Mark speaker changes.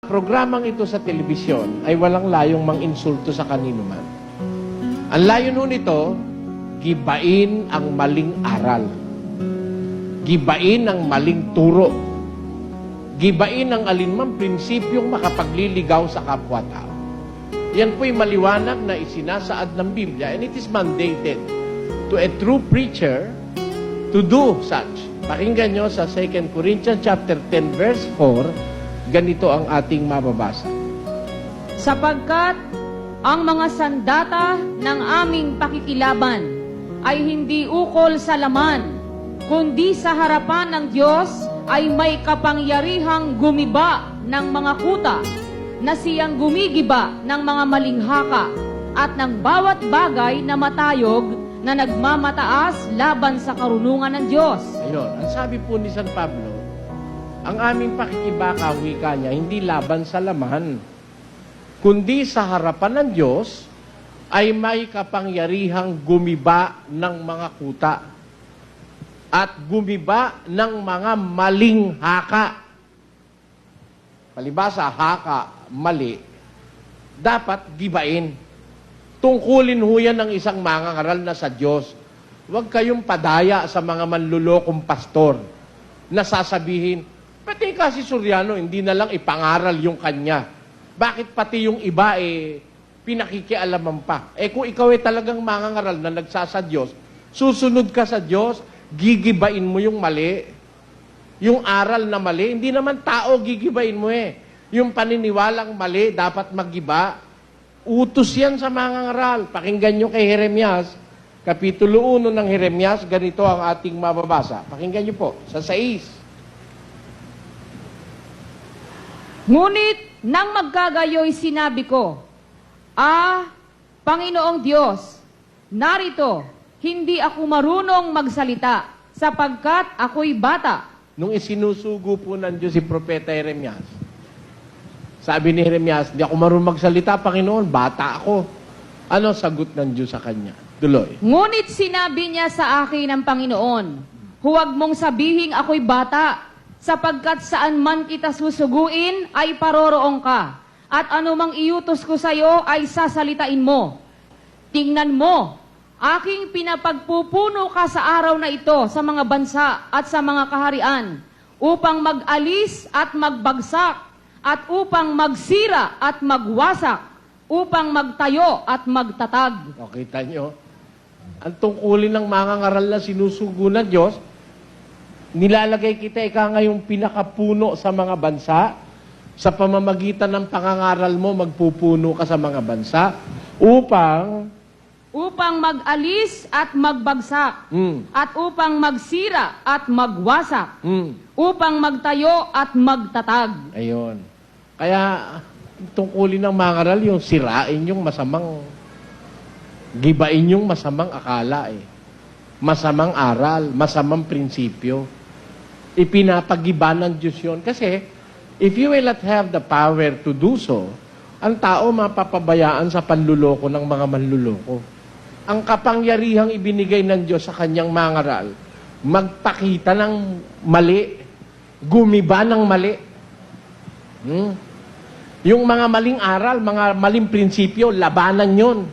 Speaker 1: programang ito sa telebisyon ay walang layong mang-insulto sa kanino man. Ang layo nun ito, gibain ang maling aral. Gibain ang maling turo. Gibain ang alinmang prinsipyong makapagliligaw sa kapwa-tao. Yan po'y maliwanag na isinasaad ng Biblia, and it is mandated to a true preacher to do such. Pakinggan nyo sa 2 Corinthians chapter 10 verse 4, ganito ang ating mababasa.
Speaker 2: Sapagkat ang mga sandata ng aming pakikilaban ay hindi ukol sa laman, kundi sa harapan ng Diyos ay may kapangyarihang gumiba ng mga kuta, na siyang gumigiba ng mga malinghaka at ng bawat bagay na matayog na nagmamataas laban sa karunungan ng Diyos.
Speaker 1: Ayun, ang sabi po ni San Pablo, ang aming pakikibaka, wika niya, hindi laban sa laman, kundi sa harapan ng Diyos ay may kapangyarihang gumiba ng mga kuta at gumiba ng mga maling haka. Palibasa, haka, mali, dapat gibain. Tungkulin ho yan ng isang mangangaral na sa Diyos. Huwag kayong padaya sa mga manlulokong pastor na sasabihin, pati kasi Soriano, hindi na lang ipangaral yung kanya. Bakit pati yung iba pinakikialaman pa? Kung ikaw talagang mangangaral na nagsasadyos, susunod ka sa Diyos, gigibain mo yung mali. Yung aral na mali, hindi naman tao gigibain mo Yung paniniwalang mali, dapat magiba. Utos yan sa mangangaral. Pakinggan nyo kay Jeremias, Kapitulo 1 ng Jeremias, ganito ang ating mababasa. Pakinggan nyo po, sa 6.
Speaker 2: Ngunit nang magkagayoy sinabi ko, Panginoong Diyos, narito, hindi ako marunong magsalita, sapagkat ako'y bata.
Speaker 1: Nung isinusugo po ng Diyos si Propeta Jeremias, sabi ni Jeremias, di ako marunong magsalita, Panginoon, bata ako. Ano sagot ng Diyos sa kanya? Tuloy.
Speaker 2: Ngunit sinabi niya sa akin ng Panginoon, huwag mong sabihing ako'y bata, sapagkat saan man kita susuguin ay paroroong ka, at anumang iutos ko sa iyo ay sasalitain mo. Tingnan mo, aking pinapagpupuno ka sa araw na ito sa mga bansa at sa mga kaharian, upang mag-alis at magbagsak, at upang magsira at magwasak, upang magtayo at magtatag.
Speaker 1: O, kita nyo, ang tungkulin ng mangangaral na sinusugo ng Diyos, nilalagay kita ngayong pinakapuno sa mga bansa, sa pamamagitan ng pangangaral mo, magpupuno ka sa mga bansa, upang mag-alis at magbagsak, at upang magsira at magwasak, upang magtayo at magtatag. Ayun. Kaya, tungkulin ng mangangaral, yung sirain yung masamang, gibain yung masamang akala masamang aral, masamang prinsipyo. Ipinapagiba ng Diyos yun. Kasi, if you will not have the power to do so, ang tao mapapabayaan sa panluloko ng mga manluloko. Ang kapangyarihang ibinigay ng Diyos sa kanyang mangaral, magpakita ng mali, gumiba ng mali. Yung mga maling aral, mga maling prinsipyo, labanan yon.